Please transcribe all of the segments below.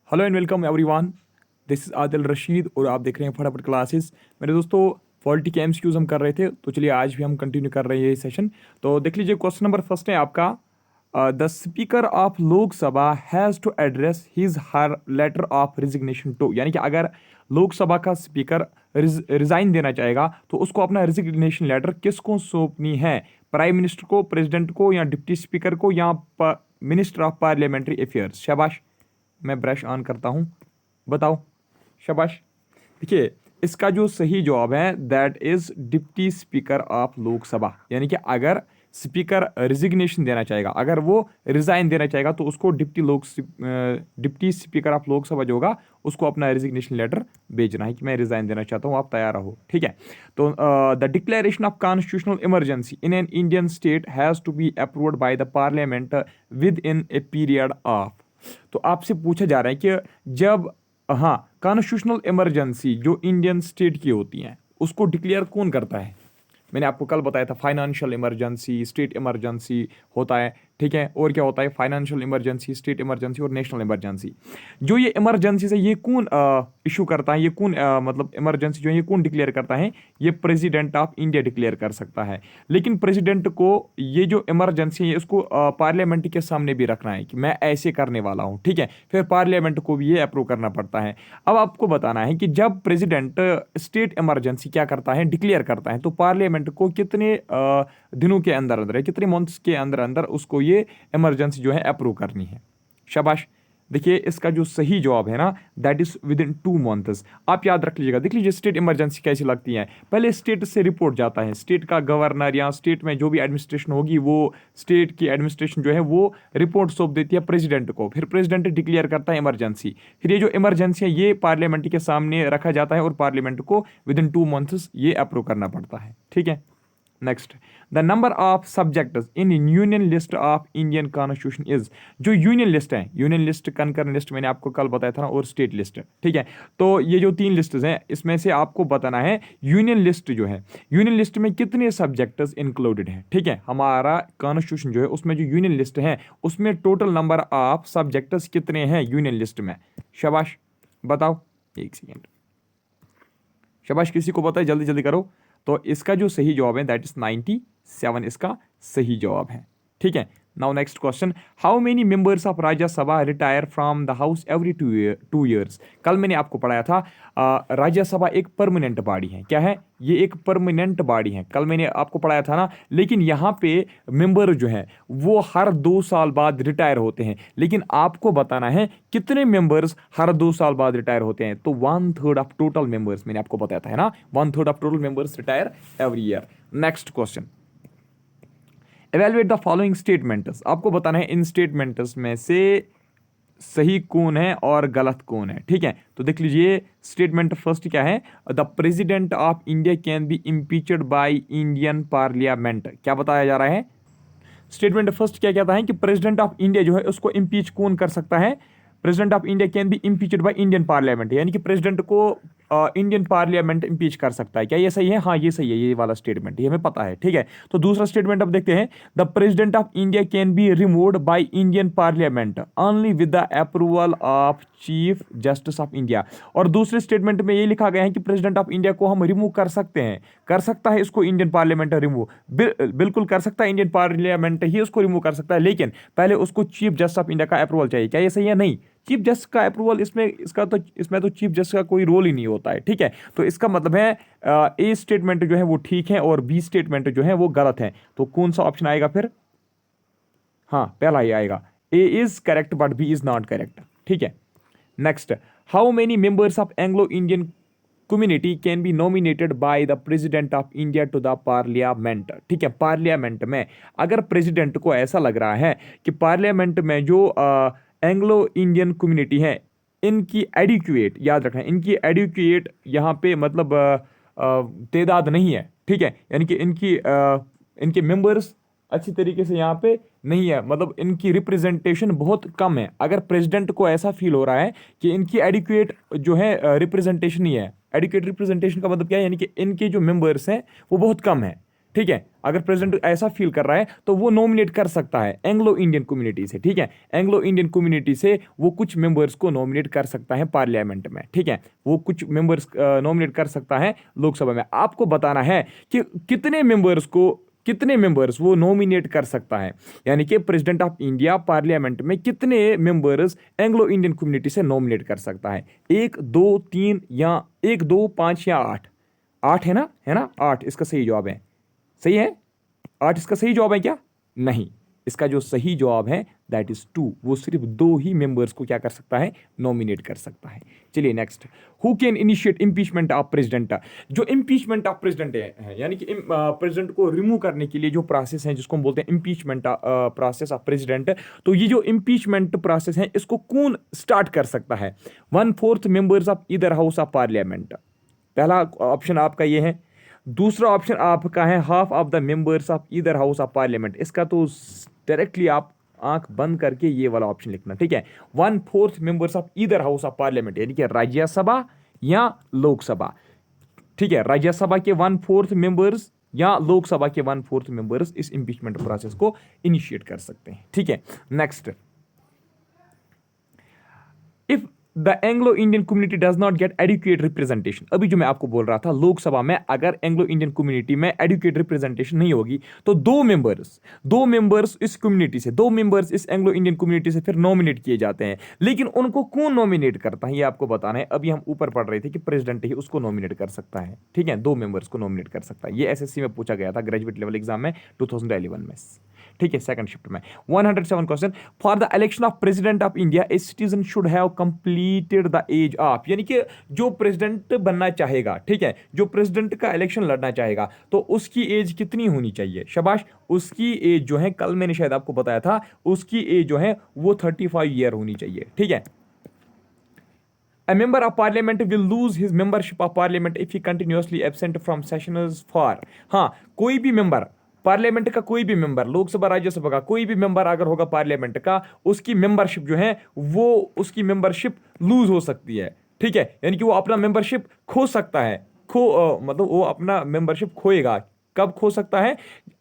Hello and welcome everyone. This is Adil Rashid और आप देख रहे हैं फटाफट क्लासेस। मेरे दोस्तों, पॉलिटी के एमसीक्यूज हम कर रहे थे, तो चलिए आज भी हम कंटिन्यू कर रहे हैं ये सेशन। तो देख लीजिए, क्वेश्चन नंबर फर्स्ट है आपका, the speaker of Lok Sabha has to address his her letter of resignation to, यानी कि अगर लोकसभा का स्पीकर रिजाइन देना चाहेगा तो उसको अपना रिजिग्नेशन लेटर किसको सौंपनी है? प्राइम मिनिस्टर को, प्रेसिडेंट को, या डिप्टी स्पीकर को, या मिनिस्टर ऑफ पार्लियामेंट्री अफेयर्स? शाबाश, मैं ब्रश ऑन करता हूँ, बताओ। शाबाश। देखिए, इसका जो सही जवाब है that is deputy speaker of Lok Sabha, यानी कि अगर स्पीकर रिजिग्नेशन देना चाहेगा, अगर वो रिजाइन देना चाहेगा तो उसको डिप्टी स्पीकर ऑफ लोकसभा जो होगा उसको अपना रिजिग्नेशन लेटर भेजना है कि मैं रिजाइन देना चाहता हूँ, आप तैयार रहो। ठीक है, तो the declaration of constitutional emergency in an Indian state has to be approved by the parliament within a period of. तो आपसे पूछा जा रहा है कि जब, हाँ, कॉन्स्टिट्यूशनल इमरजेंसी जो इंडियन स्टेट की होती हैं उसको डिक्लेयर कौन करता है? मैंने आपको कल बताया था, फाइनेंशियल इमरजेंसी, स्टेट इमरजेंसी होता है। ठीक है, और क्या होता है? फाइनेंशियल इमरजेंसी, स्टेट इमरजेंसी और नेशनल इमरजेंसी। जो ये इमरजेंसी है ये कौन इशू करता है? ये कौन मतलब इमरजेंसी जो है ये कौन डिक्लेयर करता है? ये प्रेसिडेंट ऑफ इंडिया डिक्लेयर कर सकता है। लेकिन प्रेसिडेंट को ये जो इमरजेंसी है इसको पार्लियामेंट के सामने भी रखना है कि मैं ऐसे करने वाला हूँ। ठीक है, फिर पार्लियामेंट को भी ये अप्रूव करना पड़ता है। अब आपको बताना है कि जब प्रेसिडेंट स्टेट इमरजेंसी क्या करता है, डिक्लेयर करता है, तो पार्लियामेंट को कितने दिनों के अंदर अंदर, कितने मंथ्स के अंदर अंदर उसको ये इमरजेंसी जो है अप्रूव करनी है। शाबाश। देखिए, इसका जो सही जवाब है ना that is with in 2 months. आप याद रख लीजिएगा। देख लीजिए, स्टेट इमरजेंसी कैसी लगती है। पहले स्टेट से रिपोर्ट जाता है, स्टेट का गवर्नर या स्टेट में जो भी एडमिनिस्ट्रेशन होगी वो स्टेट की एडमिनिस्ट्रेशन जो है वो रिपोर्ट सौंप देती है प्रेसिडेंट को। फिर प्रेसिडेंट डिक्लेयर करता है इमरजेंसी। फिर ये जो इमरजेंसी है ये पार्लियामेंट के सामने रखा जाता है और पार्लियामेंट को विद इन 2 मंथ्स ये अप्रूव करना पड़ता है। ठीक है, next, the number of subjects in union list of Indian constitution is. जो यूनियन लिस्ट है, यूनियन लिस्ट, कंकरेंट लिस्ट मैंने आपको कल बताया था ना, और स्टेट लिस्ट। ठीक है, तो ये जो 3 लिस्ट्स हैं इसमें से आपको बताना है यूनियन लिस्ट जो है, यूनियन लिस्ट में कितने सब्जेक्ट्स इंक्लूडेड हैं। ठीक है, हमारा कॉन्स्टिट्यूशन जो है उसमें जो यूनियन लिस्ट है उसमें टोटल नंबर ऑफ सब्जेक्ट्स कितने हैं यूनियन लिस्ट में? शाबाश, बताओ। एक सेकेंड, शाबाश, किसी को पता है? जल्दी जल्दी करो। तो इसका जो सही जवाब है दैट इज 97, इसका सही जवाब है। ठीक है, now next question, how many members of Rajya Sabha retire from the house every 2 years? कल मैंने आपको पढ़ाया था, राज्यसभा एक परमानेंट बॉडी है। क्या है? ये एक परमानेंट बॉडी है, कल मैंने आपको पढ़ाया था ना। लेकिन यहाँ पे मेंबर जो है वो हर 2 साल बाद रिटायर होते हैं। लेकिन आपको बताना है कितने मेंबर्स हर 2 साल बाद रिटायर होते हैं। तो 1/3 ऑफ टोटल मेंबर्स मैंने आपको बताया था, है ना, 1/3 of total members retire every year. Next question, evaluate the following statements. आपको बताना है इन स्टेटमेंट्स में से सही कौन है और गलत कौन है। ठीक है, तो देख लीजिए, स्टेटमेंट फर्स्ट क्या है? The president of India can B impeached by Indian parliament. क्या बताया जा रहा है? स्टेटमेंट फर्स्ट क्या कहता है कि प्रेसिडेंट ऑफ इंडिया जो है उसको इम्पीच कौन कर सकता है? President of India can B impeached by Indian parliament, यानी कि प्रेसिडेंट को इंडियन पार्लियामेंट इम्पीच कर सकता है। क्या ये सही है? हाँ, ये सही है, ये वाला स्टेटमेंट ये हमें पता है। ठीक है, तो दूसरा स्टेटमेंट अब देखते हैं, the president of India can be removed by Indian parliament only with the approval of chief justice of India. और दूसरे स्टेटमेंट में ये लिखा गया है कि प्रेसिडेंट ऑफ इंडिया को हम रिमूव कर सकते हैं, कर सकता है इसको इंडियन पार्लियामेंट रिमूव, बिल्कुल कर सकता है, इंडियन पार्लियामेंट ही उसको रिमूव कर सकता है, लेकिन पहले उसको चीफ जस्टिस ऑफ इंडिया का अप्रूवल चाहिए। क्या ये सही है? नहीं, चीफ जस्टिस का अप्रूवल इसमें तो चीफ जस्टिस का कोई रोल ही नहीं होता है। ठीक है, तो इसका मतलब है ए स्टेटमेंट जो है वो ठीक है और बी स्टेटमेंट जो है वो गलत है। तो कौन सा ऑप्शन आएगा फिर? हाँ, पहला ही आएगा, A is correct but B is not correct. ठीक है, next, how many members of Anglo Indian community can be nominated by the president of India to the parliament? ठीक है, पार्लियामेंट में अगर प्रेसिडेंट को ऐसा लग रहा है कि पार्लियामेंट में जो एंग्लो इंडियन कम्युनिटी है इनकी एडिक्वेट, याद रखना, इनकी एडिक्वेट यहाँ पे मतलब तादाद नहीं है। ठीक है, यानी कि इनके मेंबर्स अच्छी तरीके से यहाँ पे नहीं है, मतलब इनकी रिप्रेजेंटेशन बहुत कम है। अगर प्रेसिडेंट को ऐसा फील हो रहा है कि इनकी एडिक्वेट जो है रिप्रेजेंटेशन नहीं है, एडिक्वेट रिप्रेजेंटेशन का मतलब क्या है? यानी कि इनके जो मेंबर्स हैं वो बहुत कम है। ठीक है, अगर प्रेसिडेंट ऐसा फील कर रहा है तो वो नॉमिनेट कर सकता है एंग्लो इंडियन कम्युनिटी से। ठीक है, एंग्लो इंडियन कम्युनिटी से वो कुछ मेंबर्स को नॉमिनेट कर सकता है पार्लियामेंट में। ठीक है, वो कुछ मेंबर्स नॉमिनेट कर सकता है लोकसभा में। आपको बताना है कि कितने मेंबर्स वो नॉमिनेट कर सकता है, यानी कि प्रेसिडेंट ऑफ इंडिया पार्लियामेंट में कितने मेंबर्स एंग्लो इंडियन कम्युनिटी से नॉमिनेट कर सकता है। 1 2 3 या 1 2 5 या 8। 8 है ना 8 इसका सही जवाब है। सही है, 8 इसका सही जवाब है क्या? नहीं, इसका जो सही जवाब है दैट इज 2। वो सिर्फ 2 ही मेंबर्स को क्या कर सकता है? नॉमिनेट कर सकता है। चलिए next, who can initiate impeachment of president. जो इंपीचमेंट ऑफ प्रेसिडेंट है यानी कि प्रेसिडेंट को रिमूव करने के लिए जो प्रोसेस है जिसको हम बोलते हैं इंपीचमेंट प्रोसेस ऑफ प्रेसिडेंट, तो ये जो इंपीचमेंट प्रोसेस है इसको कौन स्टार्ट कर सकता है? 1/4 members of either house of parliament. पहला ऑप्शन आपका ये है। दूसरा ऑप्शन आपका है half of the members of either house of parliament. इसका तो डायरेक्टली आप आंख बंद करके ये वाला ऑप्शन लिखना। ठीक है, 1/4 members of either house of parliament, यानी कि राज्यसभा या लोकसभा। ठीक है, राज्यसभा के 1/4 मेंबर्स या लोकसभा के 1/4 मेंबर्स इस इंपीचमेंट प्रोसेस को इनिशिएट कर सकते हैं। ठीक है, next, if the Anglo Indian community does not get adequate representation. अभी जो मैं आपको बोल रहा था, लोकसभा में अगर एंग्लो इंडियन कम्युनिटी में एडुकेट रिप्रेजेंटेशन नहीं होगी तो दो मेंबर्स इस कम्युनिटी से, 2 मेंबर्स इस एंग्लो इंडियन कम्युनिटी से फिर नॉमिनेट किए जाते हैं। लेकिन उनको कौन नॉमिनेट करता है ये आपको बताना है। अभी हम ऊपर पढ़ रहे थे कि प्रेसिडेंट ही उसको नॉमिनेट कर सकता है। ठीक है, 2 मेंबर्स को नॉमिनेट कर सकता है। ये एसएससी में पूछा गया था, ग्रेजुएट लेवल एग्जाम में 2011 में। ठीक है, सेकंड शिफ्ट में 107 question, for the election of president of India a citizen should have completed the age of. यानी कि जो प्रेसिडेंट बनना चाहेगा, ठीक है, जो प्रेसिडेंट का इलेक्शन लड़ना चाहेगा तो उसकी एज कितनी होनी चाहिए? शाबाश, उसकी एज जो है, कल मैंने शायद आपको बताया था, उसकी एज जो है वो 35 ईयर होनी चाहिए। ठीक है, A member of parliament will lose his membership of parliament if he continuously absent from sessions for। हाँ, कोई भी मेंबर पार्लियामेंट का, कोई भी मेंबर, लोकसभा राज्यसभा का कोई भी मेंबर अगर होगा पार्लियामेंट का, उसकी मेंबरशिप जो है वो उसकी मेंबरशिप लूज हो सकती है। ठीक है, यानी कि वो अपना मेंबरशिप खो सकता है। मतलब वो अपना मेंबरशिप खोएगा। कब खो सकता है?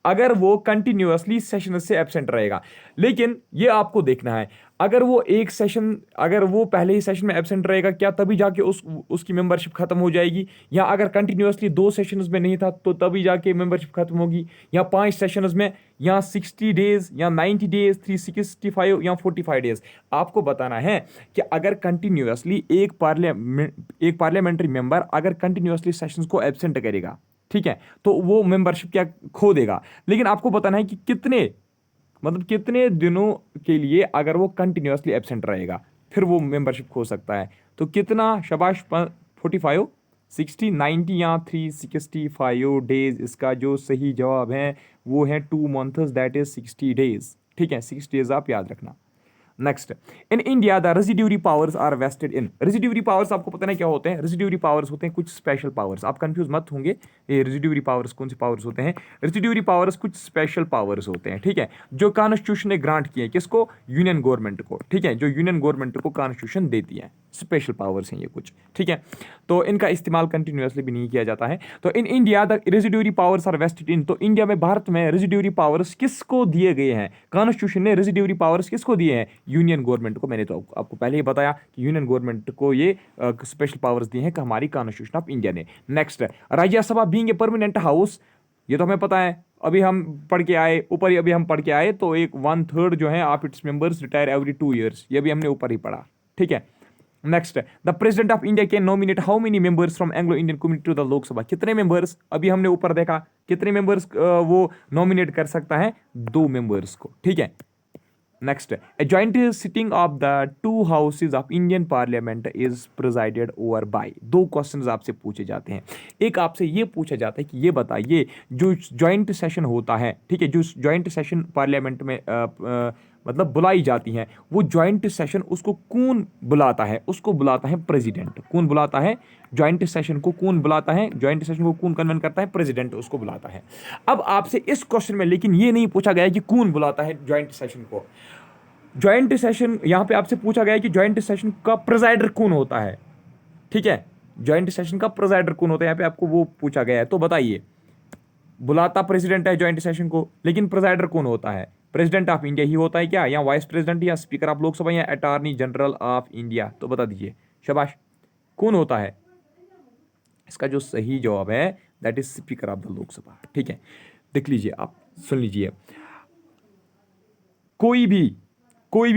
अगर वो कंटिन्यूअसली सेशन से एब्सेंट रहेगा। लेकिन ये आपको देखना है, अगर वो पहले ही सेशन में एब्सेंट रहेगा क्या तभी जाके उसकी मेंबरशिप खत्म हो जाएगी, या अगर कंटिन्यूअसली 2 सेशंस में नहीं था तो तभी जाके मेंबरशिप खत्म होगी, या 5 सेशंस में, या 60 डेज, या 90 डेज, 365 या 45 डेज। आपको बताना है कि अगर कंटिन्यूअसली एक पार्लियामेंट्री मेंबर अगर कंटिन्यूअसली सेशंस को एब्सेंट करेगा, ठीक है, तो वो मेंबरशिप क्या खो देगा। लेकिन आपको बताना है कि कितने दिनों के लिए अगर वो कंटिन्यूअसली एब्सेंट रहेगा फिर वो मेंबरशिप खो सकता है। तो कितना? शाबाश, 45, 60, 90 या 365 डेज। इसका जो सही जवाब है वो है 2 मंथ्स, दैट इज 60 डेज। ठीक है, 6 डेज आप याद रखना। Next, in India the residuary powers are vested in. Residuary powers आपको पता नहीं क्या होते हैं? रेजिड्यूरी पावर्स होते हैं कुछ स्पेशल पावर्स। आप कंफ्यूज मत होंगे, ये रेजिड्यूरी पावर्स कौन से पावर्स होते हैं? रेजिड्यूरी पावर्स कुछ स्पेशल पावर्स होते हैं। ठीक है, जो कॉन्स्टिट्यूशन ने ग्रांट किए, किसको? यूनियन गवर्नमेंट को। ठीक है, जो यूनियन गवर्नमेंट को कॉन्स्टिट्यूशन देती है, स्पेशल पावर्स हैं ये कुछ। ठीक है, तो इनका इस्तेमाल कंटिन्यूअसली भी नहीं किया जाता है। तो in India the residuary powers are vested in. तो इंडिया में, भारत में रेजिड्यूरी पावर्स किसको दिए गए हैं? कॉन्स्टिट्यूशन ने रेजिड्यूरी पावर्स किसको दिए हैं? यूनियन गवर्नमेंट को। मैंने तो आपको पहले ही बताया कि यूनियन गवर्नमेंट को ये स्पेशल पावर्स दी हैं कि हमारी कॉन्स्टिट्यूशन ऑफ इंडिया ने। Next, Rajya Sabha being a permanent house, ये तो हमें पता है, अभी हम पढ़ के आए, ऊपर ही अभी हम पढ़ के आए, तो एक 1/3 जो है of its members retire every 2 years, ये भी हमने ऊपर ही पढ़ा। ठीक है, next, the president of India can nominate how many members from Anglo Indian community to the Lok Sabha. कितने मेंबर्स? अभी हमने ऊपर देखा, कितने मेंबर्स वो नॉमिनेट कर सकता है? 2 मेंबर्स को। ठीक है, next, a joint sitting of the 2 houses of Indian Parliament is presided over by। 2 questions आपसे पूछे जाते हैं। एक आपसे ये पूछा जाता है कि ये बताइए, जो जॉइंट सेशन होता है, ठीक है, जो जॉइंट सेशन पार्लियामेंट में मतलब बुलाई जाती हैं, वो जॉइंट सेशन उसको कौन बुलाता है? उसको बुलाता है प्रेसिडेंट। कौन बुलाता है? जॉइंट सेशन को कौन बुलाता है? जॉइंट सेशन को कौन कन्वेन करता है? प्रेसिडेंट उसको बुलाता है। अब आपसे इस क्वेश्चन में लेकिन ये नहीं पूछा गया कि कौन बुलाता है जॉइंट सेशन को। जॉइंट सेशन यहां पे आपसे पूछा गया है कि जॉइंट सेशन का प्रेसाइडर कौन होता है। ठीक है, जॉइंट सेशन का प्रेसाइडर कौन होता है, यहां पे आपको वो पूछा गया है। तो बताइए, बुलाता प्रेसिडेंट है ज्वाइंट सेशन को, लेकिन प्रेसाइडर कौन होता है? प्रेसिडेंट ऑफ इंडिया ही होता है क्या, या वाइस प्रेसिडेंट, या स्पीकर ऑफ लोकसभा, या अटॉर्नी जनरल ऑफ इंडिया? तो बता दीजिए, शाबाश, कौन होता है? इसका जो सही जवाब है that is speaker of the Lok Sabha. ठीक है, देख लीजिए, आप सुन लीजिए, कोई भी कोई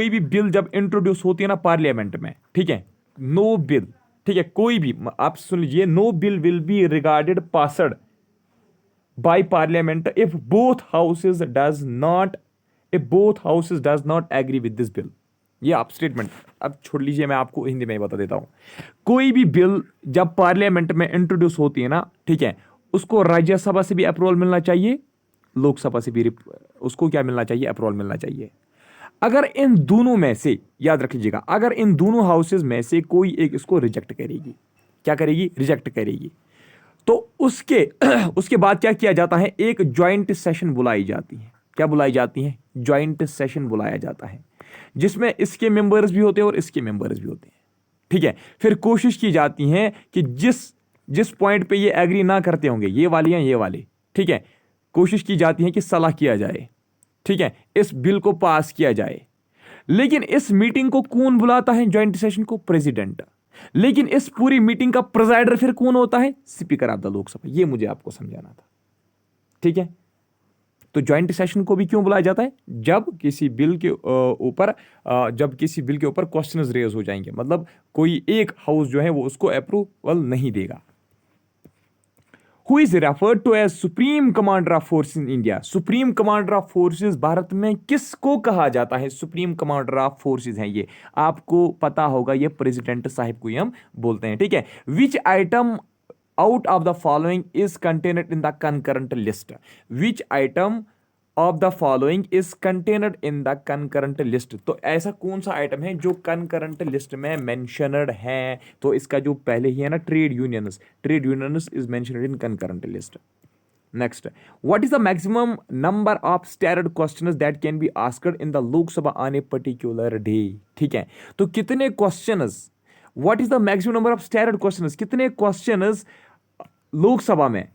भी बिल जब इंट्रोड्यूस होती है ना पार्लियामेंट में, ठीक है, नो बिल, ठीक है, कोई भी, आप सुन लीजिए, no bill will be regarded passed by parliament if both houses does not agree with this bill. ये आप स्टेटमेंट अब छोड़ लीजिए, मैं आपको हिंदी में ही बता देता हूं। कोई भी बिल जब पार्लियामेंट में इंट्रोड्यूस होती है ना, ठीक है, उसको राज्यसभा से भी अप्रूवल मिलना चाहिए, लोकसभा से भी उसको क्या मिलना चाहिए, अप्रूवल मिलना चाहिए। अगर इन दोनों में से, याद रख लीजिएगा, अगर इन दोनों हाउसेज में से कोई एक इसको रिजेक्ट करेगी, क्या करेगी, रिजेक्ट करेगी, तो उसके उसके बाद क्या किया जाता है, एक ज्वाइंट सेशन बुलाई जाती है। क्या बुलाई जाती है? ज्वाइंट सेशन बुलाया जाता है, जिसमें इसके मेंबर्स भी होते हैं और इसके मेंबर्स भी होते हैं। ठीक है, फिर कोशिश की जाती है कि जिस जिस पॉइंट पे ये एग्री ना करते होंगे, ये वाले या ये वाले, ठीक है, कोशिश की जाती है कि सलाह किया जाए, ठीक है, इस बिल को पास किया जाए। लेकिन इस मीटिंग को कौन बुलाता है, ज्वाइंट सेशन को? प्रेसिडेंट। लेकिन इस पूरी मीटिंग का प्रेसाइडर फिर कौन होता है? Speaker of the Lok Sabha. ये मुझे आपको समझाना था, ठीक है। तो ज्वाइंट सेशन को भी क्यों बुलाया जाता है? जब किसी बिल के ऊपर क्वेश्चंस रेज हो जाएंगे, मतलब कोई एक हाउस जो है वो उसको अप्रूवल नहीं देगा। Who is referred to as supreme commander of forces in India? Supreme commander of forces Bharat में किसको कहा जाता है? सुप्रीम कमांडर ऑफ फोर्सेस हैं ये, आपको पता होगा, ये प्रेसिडेंट साहिब को ही हम बोलते हैं, ठीक है। विच item out of the following is contained in the concurrent list? Which item of the following is contained in the concurrent list? तो ऐसा कौन सा आइटम है जो कंकरेंट लिस्ट में मेंशनड है? तो इसका जो पहले ही है ना, trade unions is mentioned in concurrent list. Next, what is the maximum number of standard questions that can be asked in the Lok Sabha on a particular day? ठीक है, तो कितने questions, what is the maximum number of standard questions, कितने questions Lok Sabha में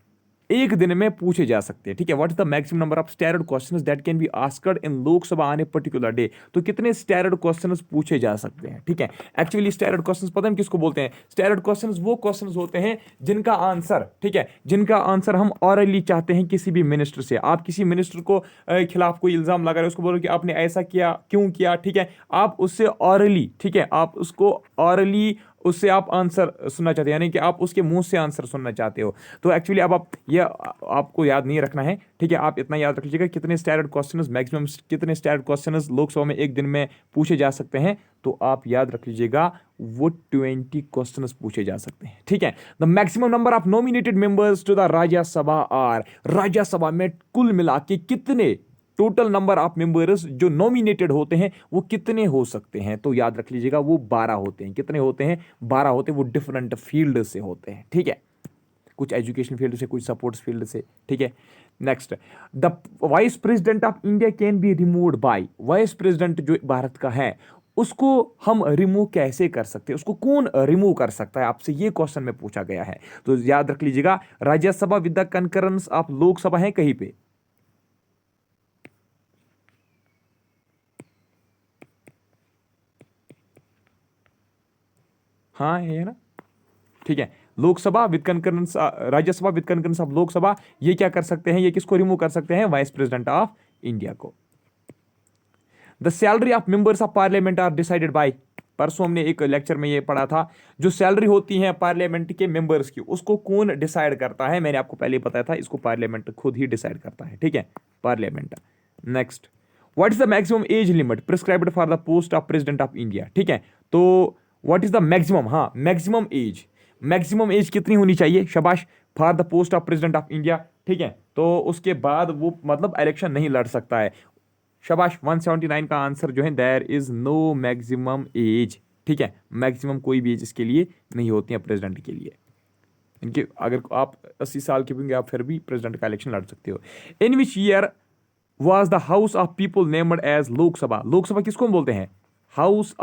एक दिन में पूछे जा सकते हैं? ठीक है, what is the maximum number of standard questions that can be asked in Lok Sabha on a particular day? तो कितने स्टैंडर्ड क्वेश्चंस पूछे जा सकते हैं? ठीक है, एक्चुअली स्टैंडर्ड क्वेश्चंस पता है किसको बोलते हैं? स्टैंडर्ड क्वेश्चंस वो क्वेश्चंस होते हैं जिनका आंसर, ठीक है, जिनका आंसर हम ऑरली चाहते हैं किसी भी मिनिस्टर से। आप किसी मिनिस्टर को खिलाफ कोई इल्जाम लगा रहे हो, उसको बोलो कि आपने ऐसा किया, क्यों किया, ठीक है, आप उससे ऑरली, ठीक है, आप उसको ऑरली उससे आप आंसर सुनना चाहते हैं, यानी कि आप उसके मुंह से आंसर सुनना चाहते हो। तो एक्चुअली अब आप ये आपको याद नहीं रखना है, ठीक है, आप इतना याद रख लीजिएगा कितने स्टैंडर्ड क्वेश्चंस, मैक्सिमम कितने स्टैंडर्ड क्वेश्चंस लोकसभा में एक दिन में पूछे जा सकते हैं। तो आप याद रख लीजिएगा वो 20 क्वेश्चंस पूछे जा सकते हैं, ठीक है। The maximum number of nominated members to the Rajya Sabha are, Rajya Sabha में कुल मिला के कितने टोटल नंबर ऑफ मेंबर्स जो नॉमिनेटेड होते हैं वो कितने हो सकते हैं? तो याद रख लीजिएगा वो 12 होते हैं। कितने होते हैं? 12 होते हैं। वो डिफरेंट फील्ड से होते हैं, ठीक है, कुछ एजुकेशन फील्ड से, कुछ सपोर्ट्स फील्ड से, ठीक है। Next, the vice president of India can be removed by, vice president जो भारत का है उसको हम रिमूव कैसे कर सकते हैं? उसको कौन रिमूव कर सकता है? आपसे ये क्वेश्चन में पूछा गया है। तो याद रख लीजिएगा, Rajya Sabha with the concurrence of Lok Sabha है कहीं पे, हाँ है ना, ठीक है। Lok Sabha with concurrence, Rajya Sabha with concurrence of Lok Sabha, ये क्या कर सकते हैं? ये किसको रिमूव कर सकते हैं? वाइस प्रेसिडेंट ऑफ इंडिया को। The salary of members of parliament are decided by, परसों हमने एक लेक्चर में ये पढ़ा था, जो सैलरी होती है पार्लियामेंट के मेंबर्स की, उसको कौन डिसाइड करता है? मैंने आपको पहले बताया था, इसको पार्लियामेंट खुद ही डिसाइड करता है, ठीक है, parliament. Next, what is the maximum age limit prescribed for the post of president of India? ठीक है, तो व्हाट इज द मैक्सिमम, हाँ, मैक्सिमम एज कितनी होनी चाहिए? शाबाश, for the post of president of India, ठीक है, तो उसके बाद वो मतलब इलेक्शन नहीं लड़ सकता है। शाबाश, 179 का आंसर जो है, there is no maximum age, ठीक है, मैक्सिमम कोई भी एज इसके लिए नहीं होती है प्रेसिडेंट के लिए। इनके अगर आप 80 साल के होंगे आप फिर भी प्रेसिडेंट का इलेक्शन लड़ सकते हो। In which year was the house of people named as Lok Sabha? Lok Sabha किसको बोलते हैं? हाउस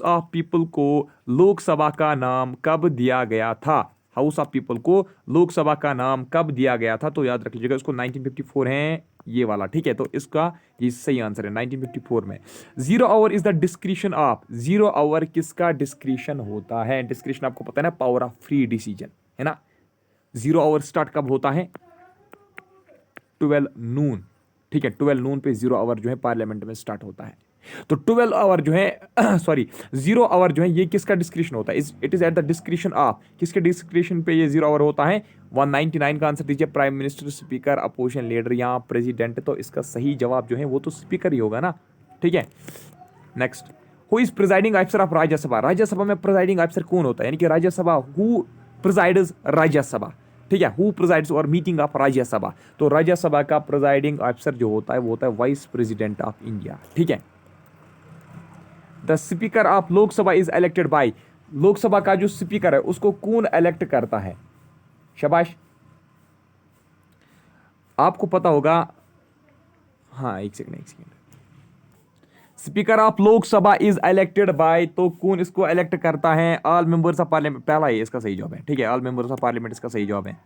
ऑफ पीपल को लोकसभा का नाम कब दिया गया था? हाउस ऑफ पीपल को लोकसभा का नाम कब दिया गया था? तो याद रख लीजिएगा उसको 1954 है ये वाला, ठीक है। तो इसका ये सही आंसर है 1954 में। 0 hour is the discretion of, 0 hour किसका डिस्क्रिशन होता है? डिस्क्रिशन आपको पता है ना, पावर ऑफ फ्री डिसीजन, है ना। 0 आवर स्टार्ट कब होता है? 12 नून, ठीक है। 12 नून पे 0 आवर जो है पार्लियामेंट में स्टार्ट होता है। तो 12 आवर जो है सॉरी 0 आवर जो है ये किसका डिस्क्रिप्शन होता है? It is at the description of, किसके डिस्क्रिप्शन पे ये 0 आवर होता है? 199 का आंसर दीजिए। Prime minister, speaker, opposition leader या प्रेसिडेंट। तो इसका सही जवाब जो है वो तो स्पीकर ही होगा ना, ठीक है। Next, who is presiding officer of Rajya Sabha? Rajya Sabha में प्रिजाइडिंग ऑफिसर कौन होता है? यानी कि राज्यसभा, हु प्रिजाइड्स राज्यसभा, ठीक है। हु प्रिजाइड्स और मीटिंग ऑफ राज्यसभा? तो राज्यसभा का प्रिजाइडिंग ऑफिसर जो होता है वो होता है वाइस प्रेसिडेंट ऑफ इंडिया, ठीक है। The speaker of Lok Sabha is elected by, Lok Sabha का जो स्पीकर है उसको कौन इलेक्ट करता है? शाबाश, आपको पता होगा। हाँ, एक second. Speaker of Lok Sabha is elected by, तो कौन इसको इलेक्ट करता है? ऑल मेंबर्स ऑफ पार्लियामेंट, पहला ये इसका सही जवाब है, ठीक है। ऑल मेंबर्स ऑफ पार्लियामेंट इसका सही जवाब है।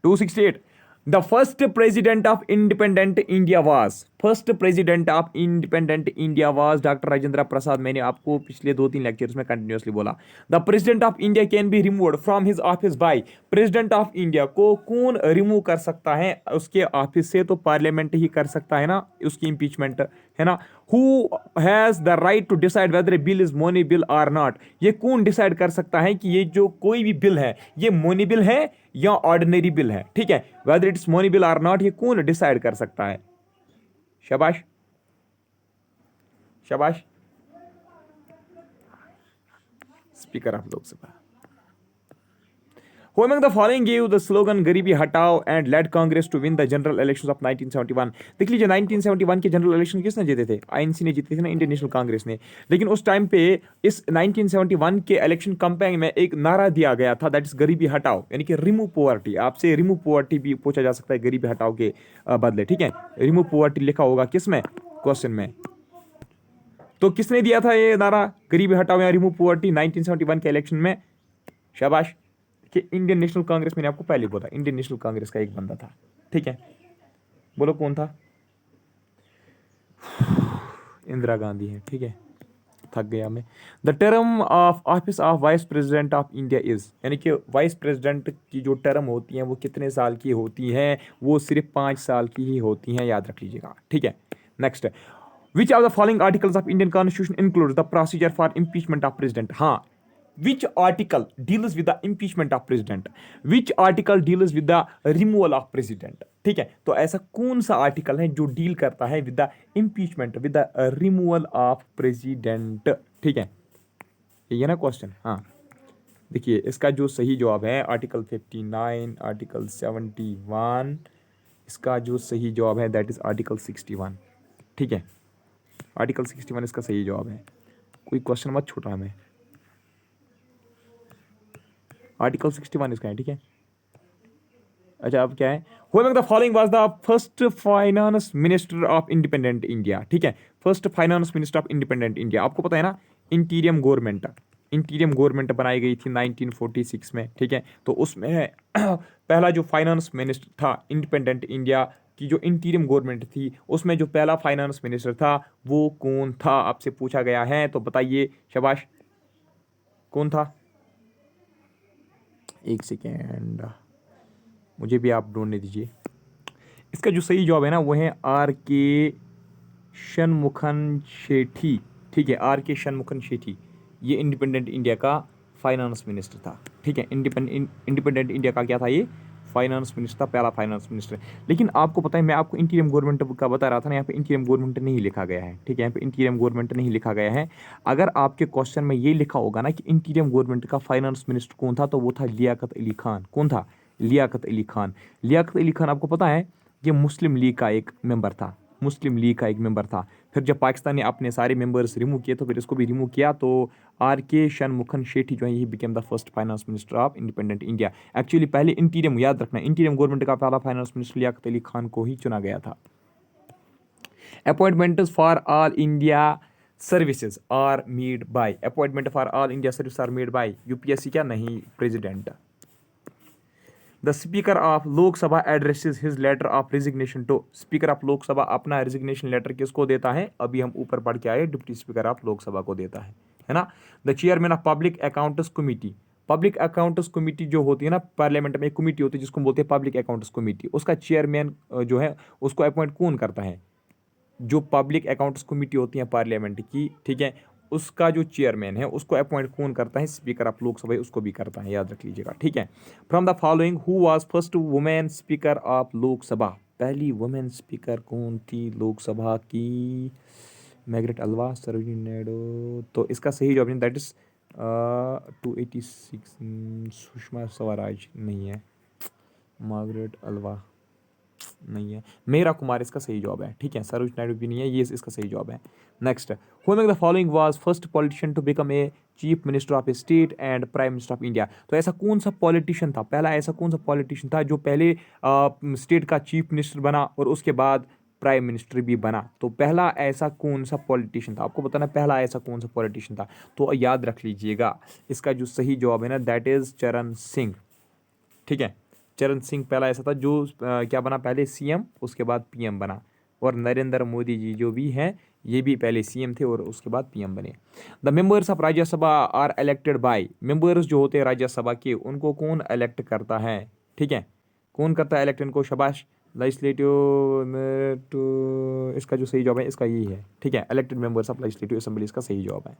268, the first president of independent India was, first president of independent India was doctor Rajendra Prasad. मैंने आपको पिछले 2-3 लेक्चर्स में कंटिन्यूसली बोला। The president of India can be removed from his office by, president of India को कौन रिमूव कर सकता है उसके ऑफिस से? तो पार्लियामेंट ही कर सकता है ना, उसकी इंपीचमेंट, है ना। Who has the right to decide whether a bill is money bill और नॉट, ये कौन डिसाइड कर सकता है कि ये जो कोई भी बिल है ये मोनी बिल है या ऑर्डिनरी बिल है, ठीक है। वेदर इट्स मोनी बिल और नॉट, ये कौन डिसाइड कर सकता है? शाबाश शाबाश, speaker of Lok Sabha. Who among the following gave the slogan गरीबी हटाओ and led Congress to win the general elections of 1971? देख लीजिए 1971 के जनरल इलेक्शन किसने जीते थे? आईएनसी ने जीते थे ना, इंडियन नेशनल कांग्रेस ने। लेकिन उस टाइम पे इस 1971 के इलेक्शन कैंपेन में एक नारा दिया गया था, दैट इज गरीबी हटाओ, यानी कि रिमूव पॉवर्टी। आपसे रिमूव पॉवर्टी भी पूछा जा सकता है गरीबी हटाओ के बदले, ठीक है। रिमूव पॉवर्टी लिखा होगा किसमें? क्वेश्चन में। तो किसने दिया था ये नारा, गरीबी हटाओ या रिमूव पॉवर्टी, 1971 के इलेक्शन में? शाबाश, कि इंडियन नेशनल कांग्रेस, मैंने आपको पहले बोला इंडियन नेशनल कांग्रेस का एक बंदा था, ठीक है। बोलो कौन था? इंदिरा गांधी है, ठीक है। थक गया मैं। The term of office of vice president of India is, यानी कि वाइस प्रेसिडेंट की जो टर्म होती है वो कितने साल की होती है? वो सिर्फ 5 साल की ही होती हैं, याद रख लीजिएगा, ठीक है। Next, which of the following articles of Indian constitution include the procedure for impeachment of president? हाँ, which article deals with the impeachment of president, which article deals with the removal of president, ठीक है। तो ऐसा कौन सा article है जो deal करता है with the impeachment, with the removal of president, ठीक है। ये है ना क्वेश्चन। हाँ, देखिए इसका जो सही जवाब है आर्टिकल 59, आर्टिकल 71, इसका जो सही जवाब है दैट इज आर्टिकल 61, ठीक है। आर्टिकल 61 इसका सही जवाब है, कोई क्वेश्चन मत छूटा हमें। आर्टिकल 61 इसका है, ठीक है। अच्छा, अब क्या है? Who among the following was the first finance minister of independent India, ठीक है। First finance minister of independent India, आपको पता है ना, इंटीरियम गवर्नमेंट बनाई गई थी 1946 में, ठीक है। तो उसमें पहला जो फाइनेंस मिनिस्टर था इंडिपेंडेंट इंडिया की, जो इंटीरियम गवर्नमेंट थी, उसमें जो पहला फाइनेंस मिनिस्टर था वो कौन था? आपसे पूछा गया है, तो बताइए। शाबाश, कौन था? एक सेकेंड, मुझे भी आप ढूंढने दीजिए। इसका जो सही जवाब है ना वो है आर के शनमुखन शेट्टी, ठीक है। आर के शनमुखन शेट्टी, ये इंडिपेंडेंट इंडिया का फाइनेंस मिनिस्टर था, ठीक है। इंडिपेंडेंट इंडिया का क्या था? ये फाइनेंस मिनिस्टर था, पहला फाइनेंस मिनिस्टर। लेकिन आपको पता है, मैं आपको इंटीरियम गवर्नमेंट का बता रहा था ना, यहाँ पे इंटीरियम गवर्नमेंट नहीं लिखा गया है, ठीक है। यहाँ पे इंटीरियम गवर्नमेंट नहीं लिखा गया है। अगर आपके क्वेश्चन में ये लिखा होगा ना कि इंटीरियम गवर्नमेंट का फाइनेंस मिनिस्टर कौन था, तो वो था लियाकत अली खान। कौन था? लियाकत अली खान। लियाकत अली खान आपको पता है ये मुस्लिम लीग का एक मेंबर था, मुस्लिम लीग का एक मेंबर था। फिर जब पाकिस्तान ने अपने सारे मेंबर्स रिमूव किए तो फिर इसको भी रिमूव किया, तो आर के शनमुखन शेट्टी जो है ये became the first finance minister of independent India. Actually पहले इंटीरियम, याद रखना, इंटीरियम गवर्नमेंट का पहला फाइनेंस मिनिस्टर लियाकत अली खान को ही चुना गया था। Appointments for all India services are made by, appointment for all India service are made by UPSC क्या नहीं, president. The speaker of Lok Sabha addresses his letter of resignation to, speaker of Lok Sabha अपना resignation letter किसको देता है, अभी हम ऊपर पढ़ के आए, डिप्टी स्पीकर ऑफ लोकसभा को देता है ना। The chairman of public accounts committee, public accounts committee जो होती है ना, पार्लियामेंट में एक कमिटी होती है जिसको बोलते हैं पब्लिक अकाउंट्स कमिटी, उसका चेयरमैन जो है उसको अपॉइंट कौन करता है, जो पब्लिक अकाउंट्स कमेटी होती है पार्लियामेंट की, ठीक है, उसका जो चेयरमैन है उसको अपॉइंट कौन करता है, स्पीकर ऑफ लोकसभा उसको भी करता है, याद रख लीजिएगा, ठीक है। From the following who was first women speaker of Lok Sabha, पहली वुमेन स्पीकर कौन थी लोकसभा की, मैग्रेट अल्वा, सरोजिनी नायडू। तो इसका सही जवाब दैट इज 286 सुषमा स्वराज नहीं है, मार्गरेट अल्वा नहीं है, मेरा कुमार इसका सही जवाब है, ठीक है, सरोज नायडू भी नहीं है, ये इसका सही जवाब है। Next, who among the following was first politician to become a chief minister of a state and prime minister of India, तो ऐसा कौन सा पॉलिटिशियन था, पहला ऐसा कौन सा पॉलिटिशियन था जो पहले स्टेट का चीफ मिनिस्टर बना और उसके बाद प्राइम मिनिस्टर भी बना, तो पहला ऐसा कौन सा पॉलिटिशियन था, आपको बताना पहला ऐसा कौन सा पॉलिटिशियन था, तो याद रख लीजिएगा इसका जो सही जवाब है ना दैट इज चरण सिंह, ठीक है, चरण सिंह पहला ऐसा था जो क्या बना, पहले सीएम उसके बाद पीएम बना, और नरेंद्र मोदी जी जो भी हैं ये भी पहले सीएम थे और उसके बाद पीएम बने। The members of Rajya Sabha are elected by, members जो होते हैं राज्यसभा के उनको कौन इलेक्ट करता है, ठीक है, कौन करता है इलेक्ट इनको, शाबाश, लेजिस्लेटिव, तो इसका जो सही जवाब है इसका यही है, ठीक है, elected members of legislative assembly इसका सही जवाब है।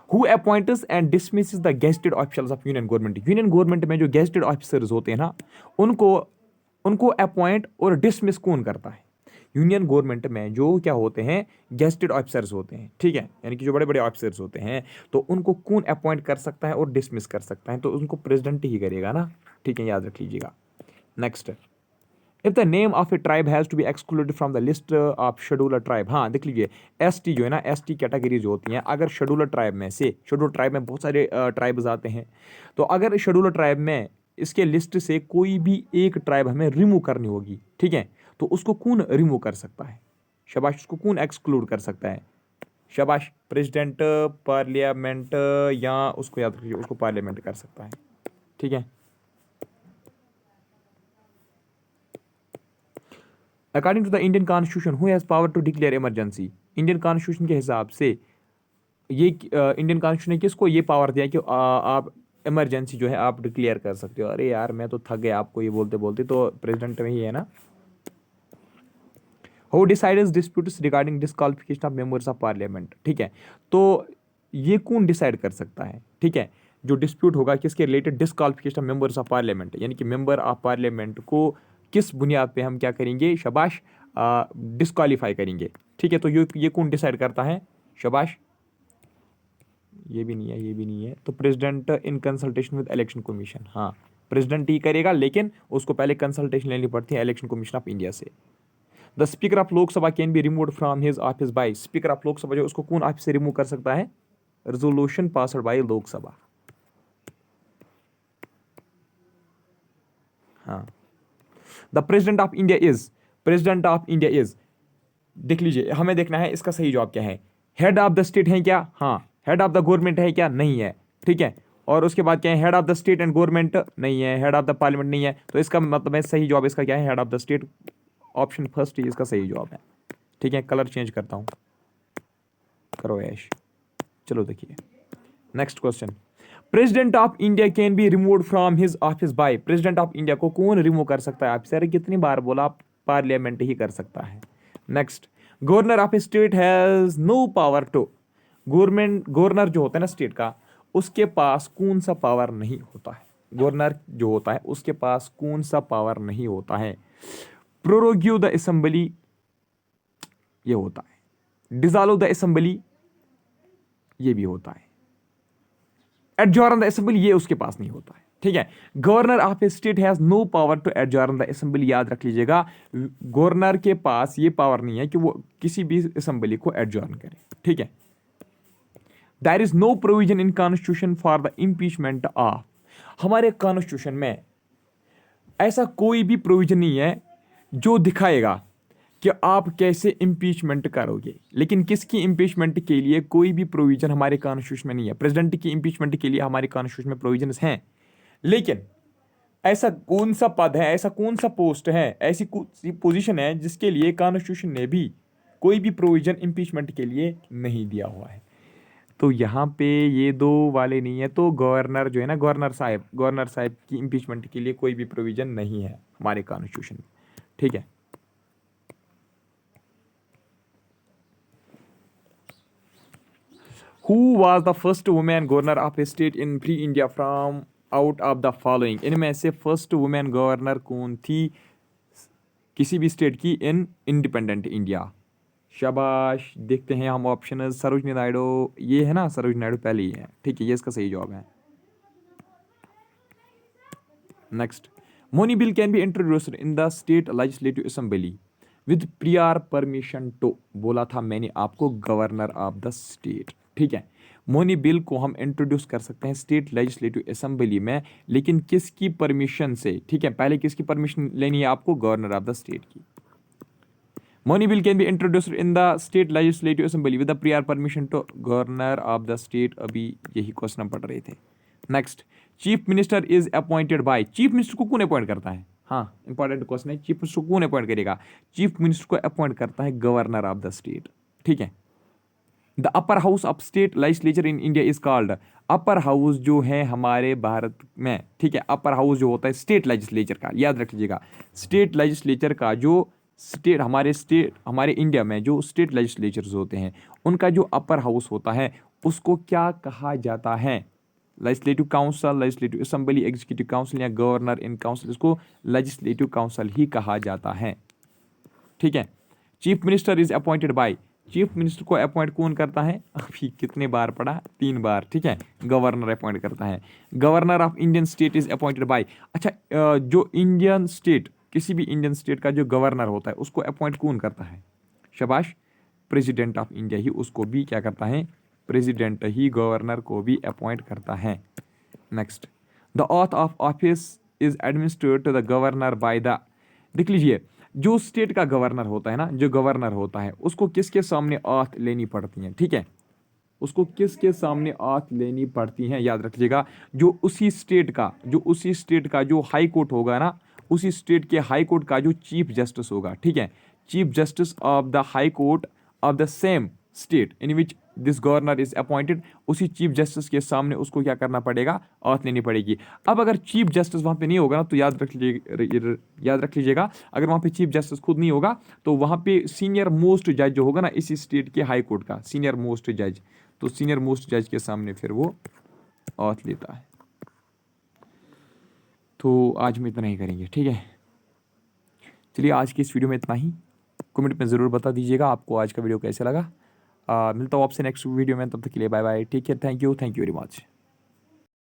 Who appoints and dismisses the gazetted officials of union government, union government में जो गेस्टेड ऑफिसर्स होते हैं ना उनको उनको अपॉइंट और डिसमिस कौन करता है, यूनियन गवर्नमेंट में जो क्या होते हैं गेस्टेड ऑफिसर्स होते हैं, ठीक है, यानी कि जो बड़े बड़े ऑफिसर्स होते हैं तो उनको कौन अपॉइंट कर सकता है और डिसमिस कर सकता है, तो उनको प्रेसिडेंट ही करेगा ना, ठीक है, याद रख लीजिएगा। Next, if the name of a tribe has to be excluded from the list of scheduler tribe, हाँ देख लीजिए एसटी जो है ना, एसटी कैटेगरी जो होती हैं, अगर शेड्यूलर ट्राइब में से, शेड्यूलर ट्राइब में बहुत सारे ट्राइब्स आते हैं, तो अगर शेड्यूलर ट्राइब में इसके लिस्ट से कोई भी एक ट्राइब हमें रिमूव करनी होगी, ठीक है, तो उसको कौन रिमूव कर सकता है, शाबाश, उसको कौन एक्सक्लूड कर सकता है, शाबाश, प्रेसिडेंट, पार्लियामेंट, या उसको याद रखिए उसको पार्लियामेंट कर सकता है, ठीक है। According to the Indian constitution who has power to declare emergency, Indian constitution के हिसाब से ये इंडियन कॉन्स्टिट्यूशन ने किसको ये पावर दिया कि आप इमरजेंसी जो है आप डिक्लेयर कर सकते हो, अरे यार मैं तो थक गया आपको ये बोलते बोलते, तो प्रेसिडेंट में ही है ना। Who decides disputes regarding disqualification of members of parliament, ठीक है, तो ये कौन डिसाइड कर सकता है, ठीक है, जो डिस्प्यूट होगा किसके related, disqualification of members of parliament, यानी कि मेंबर ऑफ पार्लियामेंट को किस बुनियाद पे हम क्या करेंगे, शाबाश, डिस्क्वालीफाई करेंगे, ठीक है, तो ये कौन डिसाइड करता है, शाबाश, ये भी नहीं है, ये भी नहीं है, तो president in consultation with election commission, हाँ प्रेसिडेंट ही करेगा लेकिन उसको पहले कंसल्टेशन लेनी पड़ती है इलेक्शन कमीशन ऑफ इंडिया से। The speaker of Lok Sabha can be removed from his office by, speaker of Lok Sabha जो उसको कौन ऑफिस से रिमूव कर सकता है, रेजोल्यूशन पास्ड बाय लोकसभा, हाँ। The president of India is, president of India is, देख लीजिए हमें देखना है इसका सही जवाब क्या है, हेड ऑफ द स्टेट है क्या, हाँ, हेड ऑफ द गवर्नमेंट है क्या, नहीं है, ठीक है, और उसके बाद क्या है, head of the state and government नहीं है, हेड ऑफ द पार्लियामेंट नहीं है, तो इसका मतलब है सही जवाब इसका क्या है, head of the state, option first ही इसका सही जवाब है, ठीक है। कलर चेंज करता हूं, करो ऐश, चलो देखिए next question, president of India can be removed from his office by, president of India को कौन रिमूव कर सकता है, आपसे कितनी बार बोला, पार्लियामेंट ही कर सकता है। Next, governor of a state has no power to, governor जो होता है ना स्टेट का उसके पास कौन सा पावर नहीं होता है, गवर्नर जो होता है उसके पास कौन सा पावर नहीं होता है, प्रोरोग्यू द असेंबली ये होता है, डिसॉल्व द असेंबली ये भी होता है, एडजॉर्न द असेंबली ये उसके पास नहीं होता है, ठीक है। Governor of a state has no power to adjourn the assembly, याद रख लीजिएगा गवर्नर के पास ये पावर नहीं है कि वो किसी भी असेंबली को एडजॉर्न करे, ठीक है। There is no provision in constitution for the impeachment of, हमारे कॉन्स्टिट्यूशन में ऐसा कोई भी प्रोविजन नहीं है जो दिखाएगा कि आप कैसे इम्पीचमेंट करोगे, लेकिन किसकी इम्पीचमेंट के लिए कोई भी प्रोविजन हमारे कॉन्स्टिट्यूशन में नहीं है। प्रेसिडेंट की इम्पीचमेंट के लिए हमारे कॉन्स्टिट्यूशन में प्रोविजन हैं, लेकिन ऐसा कौन सा पद है, ऐसा कौन सा पोस्ट है, ऐसी कौन सी पोजीशन है जिसके लिए कॉन्स्टिट्यूशन ने भी कोई भी प्रोविजन इम्पीचमेंट के लिए नहीं दिया हुआ है। तो यहाँ पे ये दो वाले नहीं है, तो गवर्नर जो है ना, गवर्नर साहब की इम्पीचमेंट के लिए कोई भी प्रोविजन नहीं है हमारे कॉन्स्टिट्यूशन में, ठीक है। Who was the first woman governor of a state in pre-India from out of the following? इनमें से फर्स्ट वुमेन गवर्नर कौन थी किसी भी स्टेट की इन इंडिपेंडेंट इंडिया? शाबाश, देखते हैं हम ऑप्शन। सरोजनी नायडू, ये है ना, सरोजनी नायडू पहले ही है, ठीक है, ये इसका सही जवाब है। Next, money bill can be introduced in the state legislative assembly with prior permission to, बोला था मैंने आपको, गवर्नर ऑफ द स्टेट, ठीक है। मोनी बिल को हम इंट्रोड्यूस कर सकते हैं स्टेट लेजिस्लेटिव असेंबली में, लेकिन किसकी परमिशन से, ठीक है, पहले किसकी परमिशन लेनी है आपको, गवर्नर ऑफ द स्टेट की। Money bill can be introduced in the state legislative assembly with the prior permission to governor of the state, अभी यही क्वेश्चन पढ़ रहे थे। Next, chief minister is appointed by, chief minister को कौन appoint करता है? हाँ, इंपॉर्टेंट क्वेश्चन है, चीफ मिनिस्टर को कौन अपॉइंट करेगा? चीफ मिनिस्टर को अपॉइंट करता है गवर्नर ऑफ द स्टेट, ठीक है। The upper house of state legislature in India is called, upper house जो है हमारे भारत में, ठीक है, अपर हाउस जो होता है स्टेट लेजिस्लेचर का, याद रख लीजिएगा, स्टेट लेजिस्लेचर का जो स्टेट हमारे इंडिया में जो स्टेट लेजिस्लेचर्स होते हैं उनका जो अपर हाउस होता है उसको क्या कहा जाता है? Legislative council, legislative assembly, executive council या गवर्नर इन काउंसिल, इसको लेजिस्लेटिव काउंसिल ही कहा जाता है, ठीक है। Chief minister is appointed by, chief minister को अपॉइंट कौन करता है? अभी कितने बार पढ़ा? 3 बार, ठीक है, गवर्नर अपॉइंट करता है। Governor of Indian state is appointed bye, अच्छा, जो इंडियन स्टेट, किसी भी इंडियन स्टेट का जो गवर्नर होता है उसको अपॉइंट कौन करता है? शाबाश, प्रेसिडेंट ऑफ इंडिया ही उसको भी क्या करता है? प्रेसिडेंट ही गवर्नर को भी अपॉइंट करता है। Next, the oath of office is administered to the governor by the, देख लीजिए, जो स्टेट का गवर्नर होता है ना, जो गवर्नर होता है उसको किसके सामने ऑथ लेनी पड़ती है, ठीक है, उसको किसके सामने ऑथ लेनी पड़ती हैं? याद रखिएगा, जो उसी स्टेट का जो हाई कोर्ट होगा ना, उसी स्टेट के हाई कोर्ट का जो चीफ जस्टिस होगा, ठीक है, chief justice of the high court of the same state in which this governor is appointed, उसी चीफ जस्टिस के सामने उसको क्या करना पड़ेगा? ऑथ लेनी पड़ेगी। अब अगर चीफ जस्टिस वहां पे नहीं होगा ना, तो याद रख लीजिएगा, अगर वहां पे चीफ जस्टिस खुद नहीं होगा तो वहां पे सीनियर मोस्ट जज जो होगा ना इसी स्टेट के हाई कोर्ट का, सीनियर मोस्ट जज, तो सीनियर मोस्ट जज के सामने फिर वो ऑथ लेता है। तो आज हम इतना ही करेंगे, ठीक है। चलिए, आज की इस वीडियो में इतना ही। कमेंट में ज़रूर बता दीजिएगा आपको आज का वीडियो कैसा लगा। मिलता हूँ आपसे नेक्स्ट वीडियो में, तब तक के लिए bye bye, take care, thank you very much.